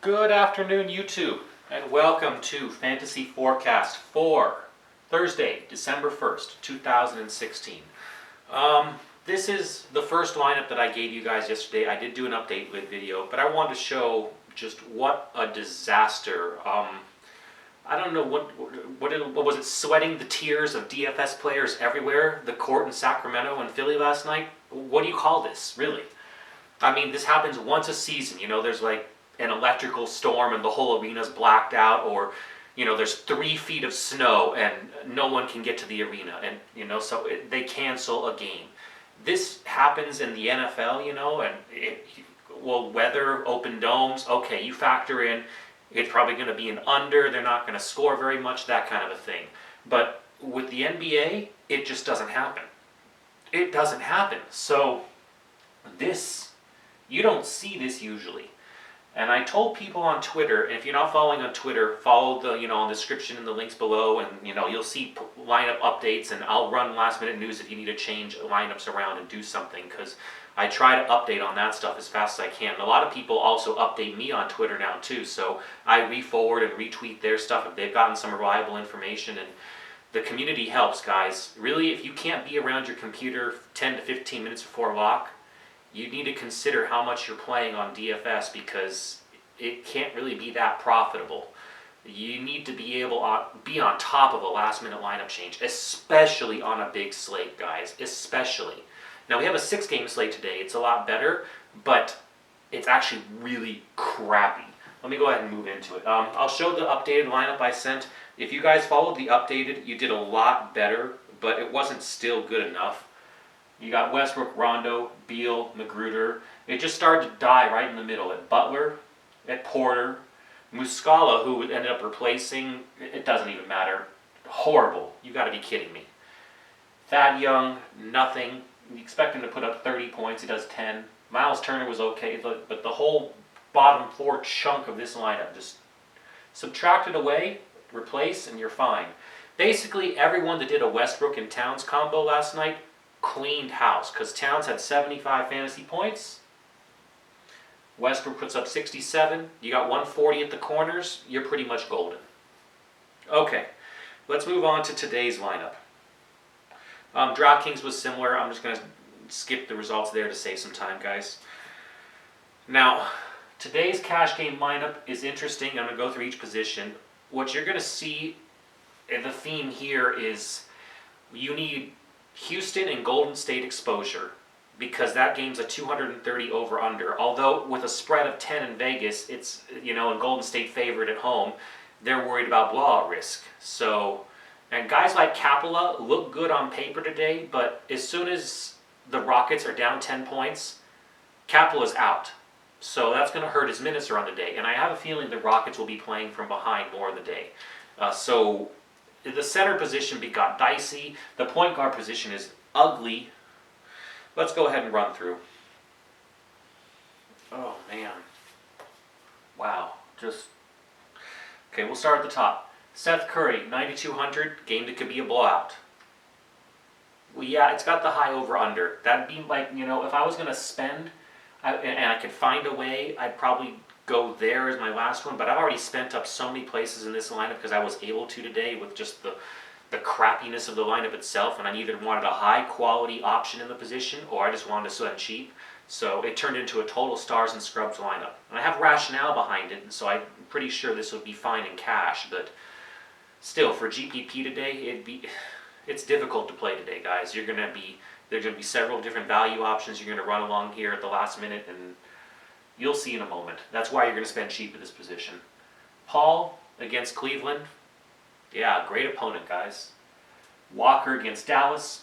Good afternoon, YouTube, and welcome to Fantasy Forecast for Thursday, December 1st, 2016. This is the first lineup that I gave you guys yesterday. I did do an update with video, but I wanted to show just what a disaster. I don't know what was it, sweating the tears of DFS players everywhere, the court in Sacramento and Philly last night? What do you call this, really? I mean, this happens once a season. There's like an electrical storm and the whole arena's blacked out, or there's 3 feet of snow and no one can get to the arena, and they cancel a game. This happens in the NFL, and weather, open domes, okay, you factor in it's probably going to be an under, they're not going to score very much, that kind of a thing. But with the NBA, it just doesn't happen. It doesn't happen. So you don't see this usually. And I told people on Twitter, and if you're not following on Twitter, follow the description and the links below, and you'll see lineup updates, and I'll run last minute news if you need to change lineups around and do something, because I try to update on that stuff as fast as I can. And a lot of people also update me on Twitter now too, so I re-forward and retweet their stuff if they've gotten some reliable information, and the community helps, guys. Really, if you can't be around your computer 10 to 15 minutes before lock, you need to consider how much you're playing on DFS, because it can't really be that profitable. You need to be able to be on top of a last minute lineup change, especially on a big slate, guys, especially. Now we have a 6-game slate today. It's a lot better, but it's actually really crappy. Let me go ahead and move into it. I'll show the updated lineup I sent. If you guys followed the updated, you did a lot better, but it wasn't still good enough. You got Westbrook, Rondo, Beal, Magruder. It just started to die right in the middle at Butler, at Porter, Muscala, who ended up replacing, it doesn't even matter. Horrible. You got to be kidding me. Thad Young, nothing. You expect him to put up 30 points. He does 10. Miles Turner was okay, but the whole bottom 4 chunk of this lineup, just subtract it away, replace, and you're fine. Basically, everyone that did a Westbrook and Towns combo last night cleaned house, because Towns had 75 fantasy points. Westbrook puts up 67. You got 140 at the corners. You're pretty much golden. Okay, let's move on to today's lineup. DraftKings was similar. I'm just going to skip the results there to save some time, guys. Now, today's cash game lineup is interesting. I'm going to go through each position. What you're going to see, and the theme here is, you need Houston and Golden State exposure, because that game's a 230 over-under. Although with a spread of 10 in Vegas, it's, and Golden State favorite at home, they're worried about blowout risk. So, and guys like Capella look good on paper today, but as soon as the Rockets are down 10 points, Capella's out. So that's going to hurt his minutes around the day. And I have a feeling the Rockets will be playing from behind more of the day. So the center position got dicey. The point guard position is ugly. Let's go ahead and run through. Oh, man. Wow. Okay, we'll start at the top. Seth Curry, 9,200. Game that could be a blowout. Well, yeah, it's got the high over-under. That'd be like, if I was going to spend, and I could find a way, I'd probably go there as my last one, but I've already spent up so many places in this lineup because I was able to today with just the crappiness of the lineup itself, and I either wanted a high quality option in the position or I just wanted to spend cheap. So it turned into a total stars and scrubs lineup. And I have rationale behind it, and so I'm pretty sure this would be fine in cash, but still, for GPP today, it's difficult to play today, guys. There's going to be several different value options you're going to run along here at the last minute, and you'll see in a moment. That's why you're going to spend cheap at this position. Paul against Cleveland. Yeah, great opponent, guys. Walker against Dallas.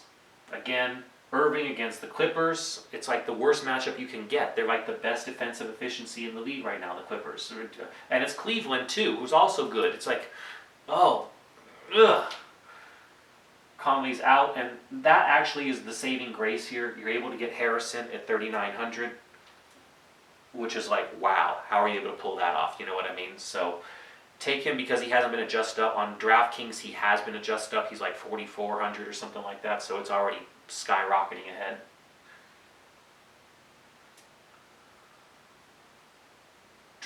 Again, Irving against the Clippers. It's like the worst matchup you can get. They're like the best defensive efficiency in the league right now, the Clippers. And it's Cleveland, too, who's also good. It's like, Conley's out, and that actually is the saving grace here. You're able to get Harrison at 3,900, which is like, wow, how are you able to pull that off? You know what I mean? So take him because he hasn't been adjusted up. On DraftKings, he has been adjusted up. He's like 4,400 or something like that, so it's already skyrocketing ahead.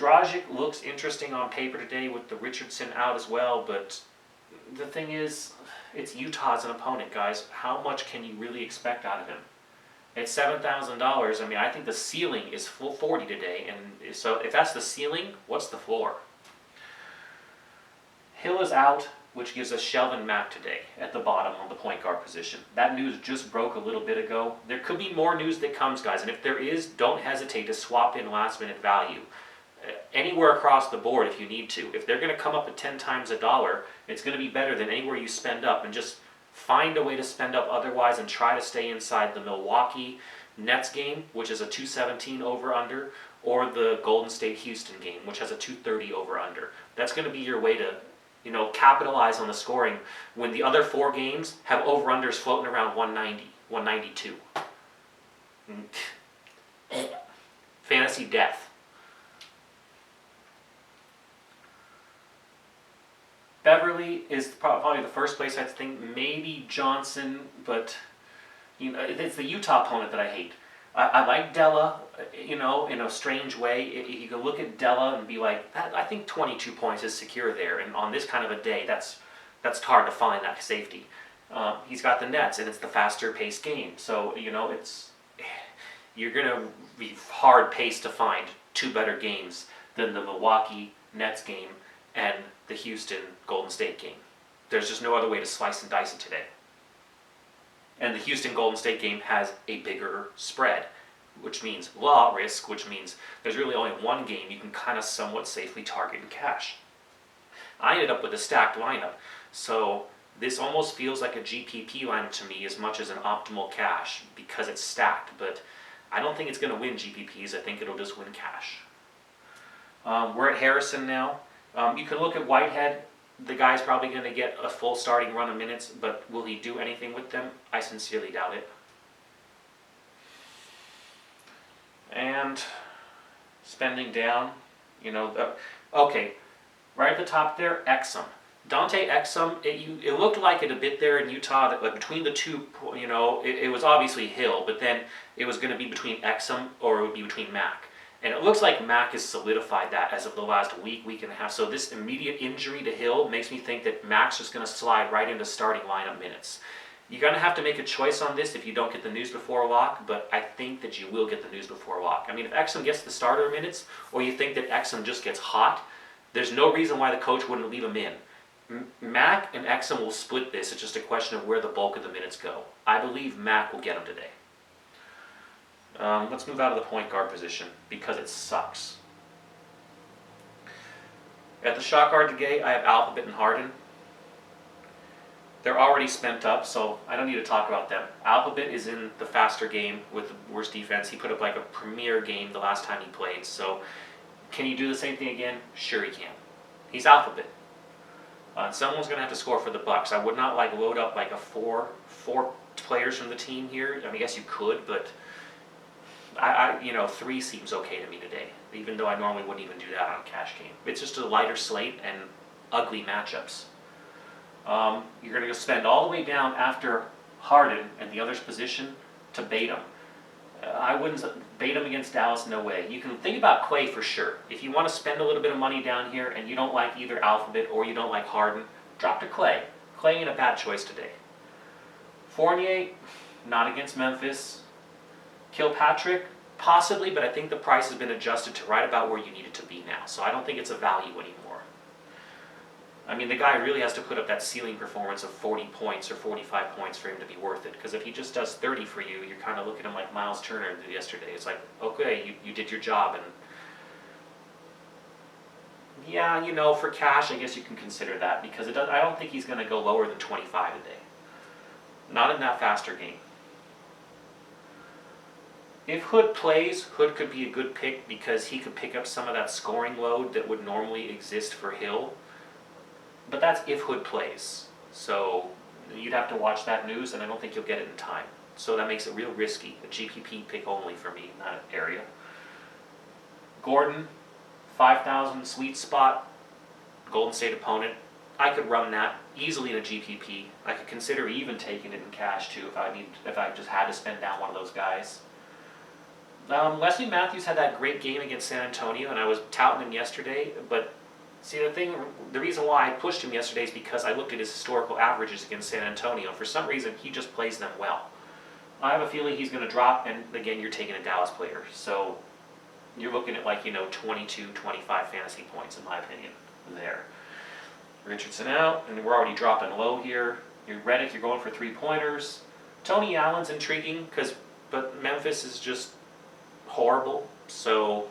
Dragic looks interesting on paper today with the Richardson out as well, but the thing is, it's Utah as an opponent, guys. How much can you really expect out of him? At $7,000, I mean, I think the ceiling is full 40 today, and so if that's the ceiling, what's the floor? Hill is out, which gives us Shelvin Mack today at the bottom on the point guard position. That news just broke a little bit ago. There could be more news that comes, guys, and if there is, don't hesitate to swap in last-minute value. Anywhere across the board if you need to. If they're going to come up at 10 times a dollar, it's going to be better than anywhere you spend up, and just find a way to spend up otherwise and try to stay inside the Milwaukee Nets game, which is a 217 over-under, or the Golden State-Houston game, which has a 230 over-under. That's going to be your way to, capitalize on the scoring when the other 4 games have over-unders floating around 190, 192. Fantasy death. Beverly is probably the first place I think, maybe Johnson, but it's the Utah opponent that I hate. I like Della, in a strange way. You can look at Della and be like, I think 22 points is secure there, and on this kind of a day, that's hard to find that safety. He's got the Nets, and it's the faster-paced game, so you're gonna be hard-paced to find 2 better games than the Milwaukee Nets game and the Houston Golden State game. There's just no other way to slice and dice it today. And the Houston Golden State game has a bigger spread, which means low risk, which means there's really only one game you can kind of somewhat safely target in cash. I ended up with a stacked lineup, so this almost feels like a GPP lineup to me as much as an optimal cash because it's stacked, but I don't think it's going to win GPPs. I think it'll just win cash. We're at Harrison now. You can look at Whitehead. The guy's probably going to get a full starting run of minutes, but will he do anything with them? I sincerely doubt it. And spending down, okay, right at the top there, Exum. Dante Exum, it looked like it a bit there in Utah, that between the two, it was obviously Hill, but then it was going to be between Exum or it would be between Mack. And it looks like Mack has solidified that as of the last week and a half. So this immediate injury to Hill makes me think that Mack's just going to slide right into starting lineup minutes. You're going to have to make a choice on this if you don't get the news before lock, but I think that you will get the news before lock. I mean, if Exum gets the starter minutes, or you think that Exum just gets hot, there's no reason why the coach wouldn't leave him in. Mack and Exum will split this. It's just a question of where the bulk of the minutes go. I believe Mack will get him today. Let's move out of the point guard position because it sucks. At the shot guard today, I have Alphabet and Harden. They're already spent up, so I don't need to talk about them. Alphabet is in the faster game with the worst defense. He put up like a premier game the last time he played, so can he do the same thing again? Sure he can. He's Alphabet. Someone's going to have to score for the Bucks. I would not load up like a four players from the team here. I mean, I guess you could, but I 3 seems okay to me today, even though I normally wouldn't even do that on a cash game. It's just a lighter slate and ugly matchups. You're going to spend all the way down after Harden and the other's position to bait him. I wouldn't bait him against Dallas, no way. You can think about Clay for sure. If you want to spend a little bit of money down here and you don't like either Alphabet or you don't like Harden, drop to Clay. Clay ain't a bad choice today. Fournier, not against Memphis. Kilpatrick, possibly, but I think the price has been adjusted to right about where you need it to be now. So I don't think it's a value anymore. I mean, the guy really has to put up that ceiling performance of 40 points or 45 points for him to be worth it. Because if he just does 30 for you, you're kind of looking at him like Miles Turner did yesterday. It's like, okay, you did your job. And yeah, for cash, I guess you can consider that. Because I don't think he's going to go lower than 25 a day. Not in that faster game. If Hood plays, Hood could be a good pick because he could pick up some of that scoring load that would normally exist for Hill. But that's if Hood plays. So you'd have to watch that news, and I don't think you'll get it in time. So that makes it real risky. A GPP pick only for me in that area. Gordon, 5,000 sweet spot, Golden State opponent. I could run that easily in a GPP. I could consider even taking it in cash too if I just had to spend down one of those guys. Wesley Matthews had that great game against San Antonio, and I was touting him yesterday. But see, the reason why I pushed him yesterday is because I looked at his historical averages against San Antonio. For some reason, he just plays them well. I have a feeling he's going to drop, and again, you're taking a Dallas player. So you're looking at 22, 25 fantasy points, in my opinion, there. Richardson out, and we're already dropping low here. You're Reddick, you're going for 3-pointers. Tony Allen's intriguing, but Memphis is just horrible. So,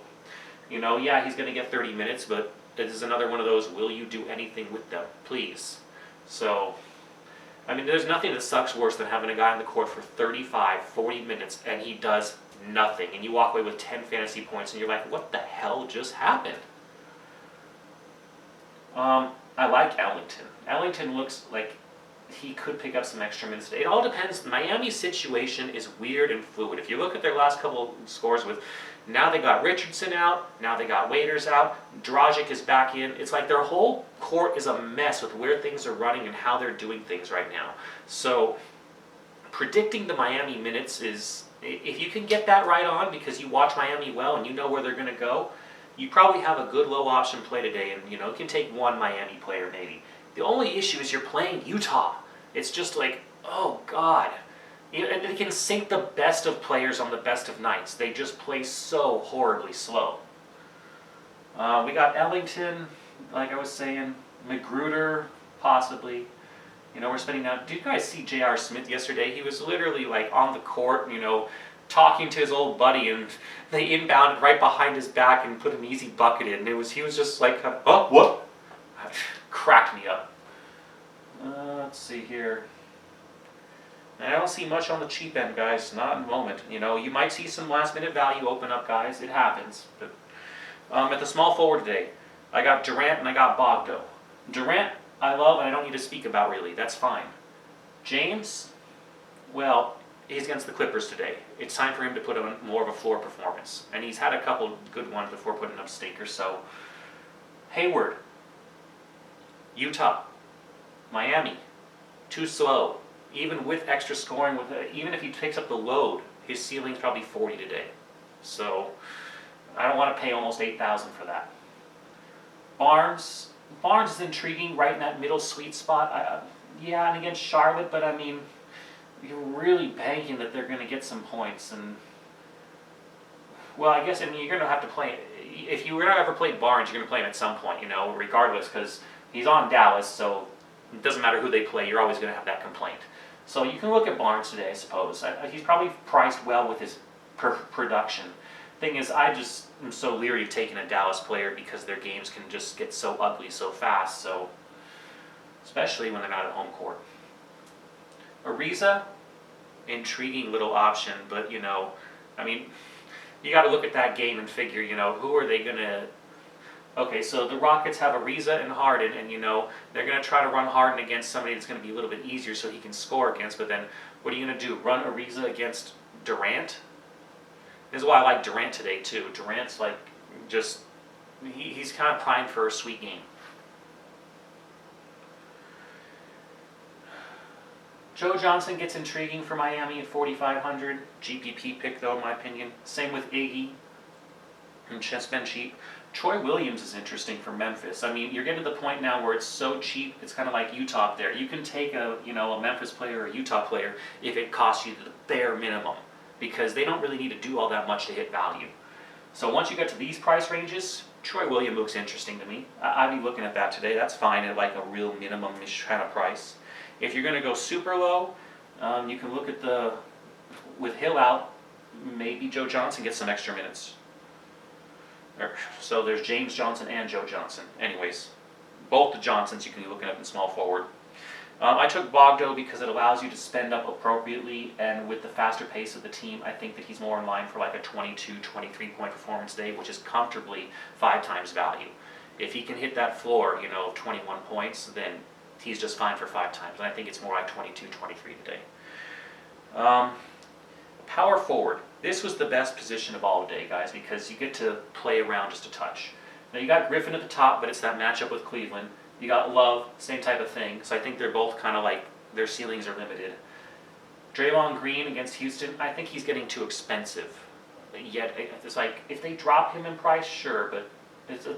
yeah, he's going to get 30 minutes, but this is another one of those, will you do anything with them, please? So, there's nothing that sucks worse than having a guy on the court for 35, 40 minutes, and he does nothing, and you walk away with 10 fantasy points, and you're like, what the hell just happened? I like Ellington. Ellington looks like he could pick up some extra minutes today. It all depends. Miami's situation is weird and fluid. If you look at their last couple scores now they got Richardson out, now they got Waiters out, Dragic is back in. It's like their whole court is a mess with where things are running and how they're doing things right now. So predicting the Miami minutes is, if you can get that right on because you watch Miami well and you know where they're going to go, you probably have a good low option play today, and you can take one Miami player maybe. The only issue is you're playing Utah. It's just like, oh God. And they can sink the best of players on the best of nights. They just play so horribly slow. We got Ellington, like I was saying, Magruder, possibly. We're spending now. Did you guys see J.R. Smith yesterday? He was literally on the court, talking to his old buddy, and they inbounded right behind his back and put an easy bucket in. He was just like, oh, what? Cracked me up. Let's see here. I don't see much on the cheap end, guys. Not in the moment. You might see some last-minute value open up, guys. It happens. But at the small forward today, I got Durant and I got Bogdo. Durant, I love, and I don't need to speak about really. That's fine. James, well, he's against the Clippers today. It's time for him to put on more of a floor performance. And he's had a couple good ones before putting up stinkers. So, Hayward, Utah, Miami, too slow. Even with extra scoring, even if he picks up the load, his ceiling's probably 40 today. So, I don't want to pay almost $8,000 for that. Barnes is intriguing, right in that middle sweet spot. And against Charlotte, but you're really banking that they're going to get some points. And well, I guess you're going to have to play. If you were to ever play Barnes, you're going to play him at some point, regardless, because he's on Dallas, so it doesn't matter who they play. You're always going to have that complaint. So you can look at Barnes today, I suppose. He's probably priced well with his production. Thing is, I just am so leery of taking a Dallas player because their games can just get so ugly so fast. So, especially when they're not at home court. Ariza, intriguing little option, but you got to look at that game and figure, who are they going to. Okay, so the Rockets have Ariza and Harden, and they're going to try to run Harden against somebody that's going to be a little bit easier so he can score against, but then what are you going to do? Run Ariza against Durant? This is why I like Durant today, too. Durant's he's kind of primed for a sweet game. Joe Johnson gets intriguing for Miami at 4,500. GPP pick, though, in my opinion. Same with Iggy. And just been cheap. Troy Williams is interesting for Memphis. You're getting to the point now where it's so cheap, it's kind of like Utah up there. You can take a Memphis player or a Utah player if it costs you the bare minimum, because they don't really need to do all that much to hit value. So once you get to these price ranges, Troy Williams looks interesting to me. I'd be looking at that today. That's fine at a real minimum-ish kind of price. If you're going to go super low, you can look at with Hill out, maybe Joe Johnson gets some extra minutes. So there's James Johnson and Joe Johnson. Anyways, both the Johnsons you can be looking at in small forward. I took Bogdo because it allows you to spend up appropriately, and with the faster pace of the team, I think that he's more in line for a 22, 23 point performance day, which is comfortably 5 times value. If he can hit that floor, of 21 points, then he's just fine for 5 times. And I think it's more like 22, 23 today. Power forward. This was the best position of all day, guys, because you get to play around just a touch. Now, you got Griffin at the top, but it's that matchup with Cleveland. You got Love, same type of thing. So I think they're both kind of their ceilings are limited. Draymond Green against Houston, I think he's getting too expensive. yet it's like, if they drop him in price, sure, but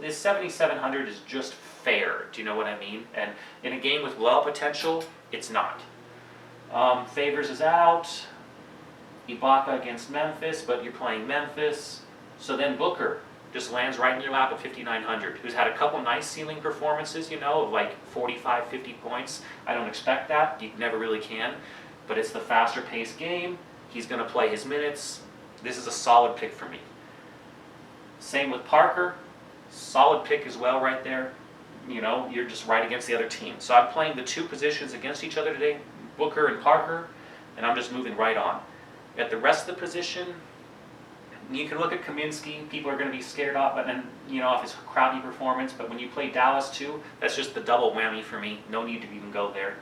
this 7,700 is just fair. Do you know what I mean? And in a game with low potential, it's not. Favors is out. Ibaka against Memphis, but you're playing Memphis. So then Booker just lands right in your lap at 5,900, who's had a couple nice ceiling performances, of like 45, 50 points. I don't expect that. You never really can. But it's the faster paced game. He's going to play his minutes. This is a solid pick for me. Same with Parker. Solid pick as well right there. You're just right against the other team. So I'm playing the two positions against each other today, Booker and Parker, and I'm just moving right on. At the rest of the position, you can look at Kaminsky. People are going to be scared off, but then, off his crappy performance. But when you play Dallas too, that's just the double whammy for me. No need to even go there.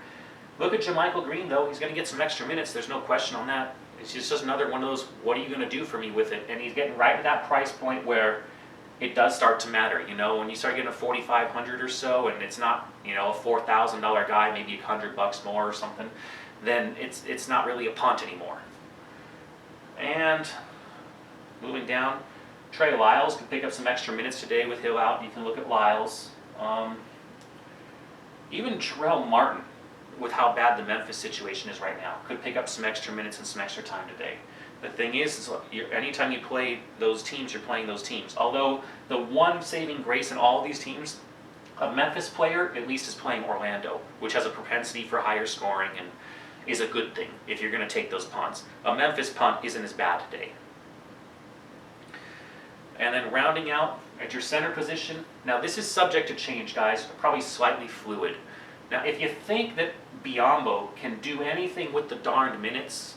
Look at JaMychal Green, though. He's going to get some extra minutes. There's no question on that. It's just another one of those, what are you going to do for me with it? And he's getting right to that price point where it does start to matter. When you start getting a 4,500 or so, and it's not, a $4,000 guy, maybe $100 more or something, then it's not really a punt anymore. And moving down, Trey Lyles can pick up some extra minutes today with Hill out. You can look at Lyles. Even Terrell Martin, with how bad the Memphis situation is right now, could pick up some extra minutes and some extra time today. The thing is anytime you play those teams, you're playing those teams. Although the one saving grace in all of these teams, a Memphis player at least is playing Orlando, which has a propensity for higher scoring and is a good thing if you're going to take those punts. A Memphis punt isn't as bad today. And then rounding out at your center position, now this is subject to change, guys, probably slightly fluid. Now if you think that Biyombo can do anything with the darned minutes,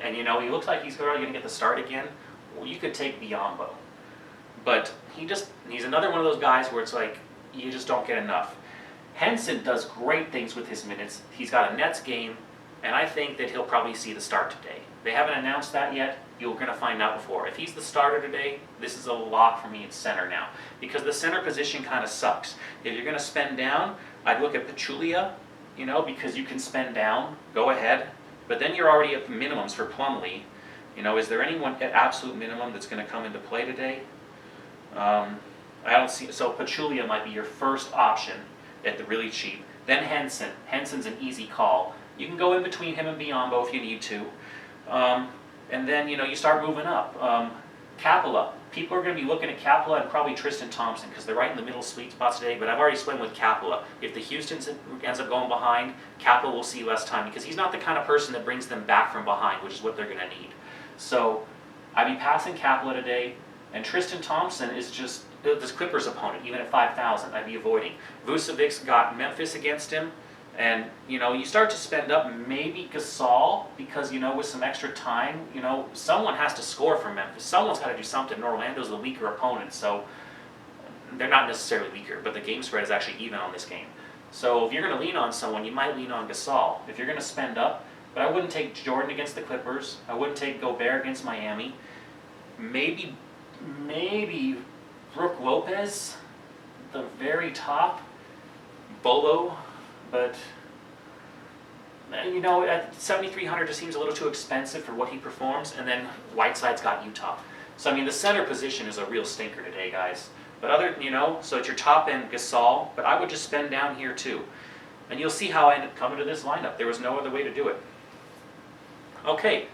and he looks like he's probably going to get the start again, well, you could take Biyombo. But he's another one of those guys where it's like, you just don't get enough. Henson does great things with his minutes. He's got a Nets game, and I think that he'll probably see the start today. They haven't announced that yet. You're going to find out before. If he's the starter today, this is a lock for me at center now, because the center position kind of sucks. If you're going to spend down, I'd look at Pachulia, because you can spend down, go ahead. But then you're already at the minimums for Plumlee. Is there anyone at absolute minimum that's going to come into play today? I don't see. So Pachulia might be your first option at the really cheap. Then Henson. Henson's an easy call. You can go in between him and Biyombo if you need to. And then, you start moving up. Capela. People are going to be looking at Capela and probably Tristan Thompson because they're right in the middle sweet spots today, but I've already swim with Capela. If the Houston ends up going behind, Capela will see less time because he's not the kind of person that brings them back from behind, which is what they're going to need. So I'd be passing Capela today, and Tristan Thompson is just this Clippers opponent, even at 5,000, I'd be avoiding. Vucevic's got Memphis against him. And, you start to spend up maybe Gasol because, with some extra time, someone has to score for Memphis. Someone's got to do something. And Orlando's the weaker opponent, so they're not necessarily weaker, but the game spread is actually even on this game. So if you're going to lean on someone, you might lean on Gasol. If you're going to spend up, but I wouldn't take Jordan against the Clippers. I wouldn't take Gobert against Miami. Maybe Brook Lopez, the very top. Bolo. But, at 7,300 just seems a little too expensive for what he performs, and then Whiteside's got Utah. So, the center position is a real stinker today, guys. But so at your top end, Gasol, but I would just spend down here too. And you'll see how I ended up coming to this lineup. There was no other way to do it. Okay,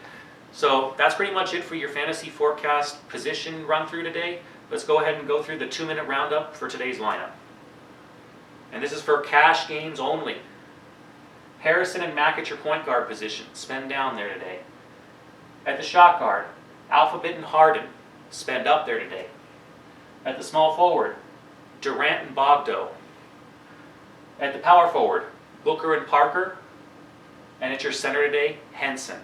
so that's pretty much it for your fantasy forecast position run through today. Let's go ahead and go through the 2-minute roundup for today's lineup. And this is for cash games only. Harrison and Mack at your point guard position. Spend down there today. At the shot guard, Alphabet and Harden. Spend up there today. At the small forward, Durant and Bogdo. At the power forward, Booker and Parker. And at your center today, Henson.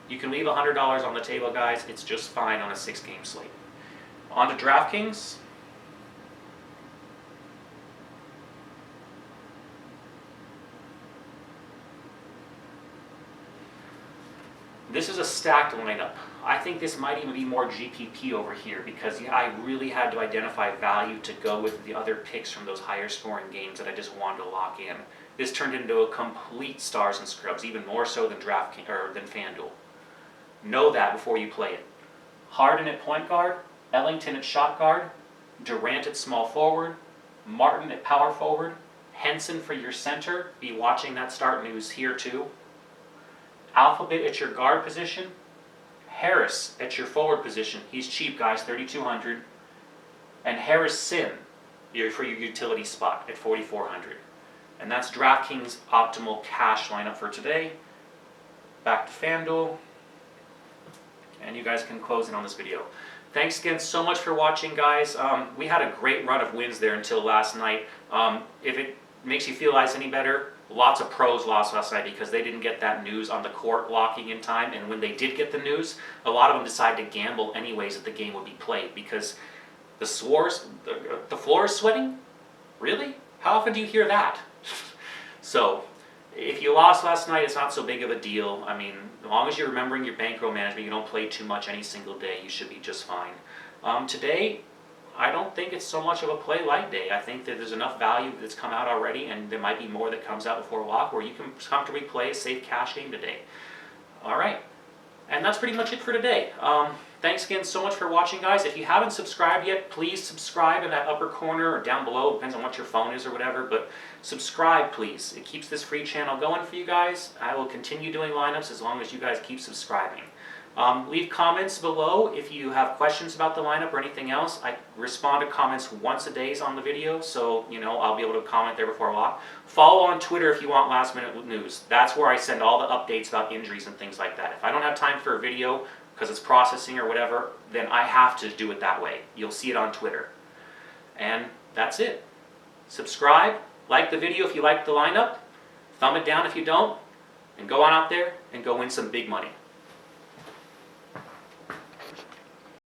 You can leave $100 on the table, guys. It's just fine on a 6-game slate. On to DraftKings. This is a stacked lineup. I think this might even be more GPP over here because I really had to identify value to go with the other picks from those higher scoring games that I just wanted to lock in. This turned into a complete stars and scrubs, even more so than DraftKings or than FanDuel. Know that before you play it. Harden at point guard, Ellington at shot guard, Durant at small forward, Martin at power forward, Henson for your center. Be watching that start news here too. Alphabet at your guard position, Harris at your forward position. He's cheap, guys, $3,200. And Harrison for your utility spot at $4,400. And that's DraftKings optimal cash lineup for today. Back to FanDuel. And you guys can close in on this video. Thanks again so much for watching, guys. We had a great run of wins there until last night. If it makes you feel any better, lots of pros lost last night because they didn't get that news on the court locking in time. And when they did get the news, a lot of them decided to gamble anyways that the game would be played because the floor is sweating? Really? How often do you hear that? So, if you lost last night, it's not so big of a deal. I mean, as long as you're remembering your bankroll management, you don't play too much any single day, you should be just fine. Today, I don't think it's so much of a play light day. I think that there's enough value that's come out already, and there might be more that comes out before lock where you can comfortably play a safe cash game today. All right. And that's pretty much it for today. Thanks again so much for watching, guys. If you haven't subscribed yet, please subscribe in that upper corner or down below. Depends on what your phone is or whatever. But subscribe, please. It keeps this free channel going for you guys. I will continue doing lineups as long as you guys keep subscribing. Leave comments below if you have questions about the lineup or anything else. I respond to comments once a day on the video, so I'll be able to comment there before lock. Follow on Twitter if you want last minute news. That's where I send all the updates about injuries and things like that. If I don't have time for a video because it's processing or whatever, then I have to do it that way. You'll see it on Twitter. And that's it. Subscribe, like the video if you like the lineup, thumb it down if you don't, and go on out there and go win some big money.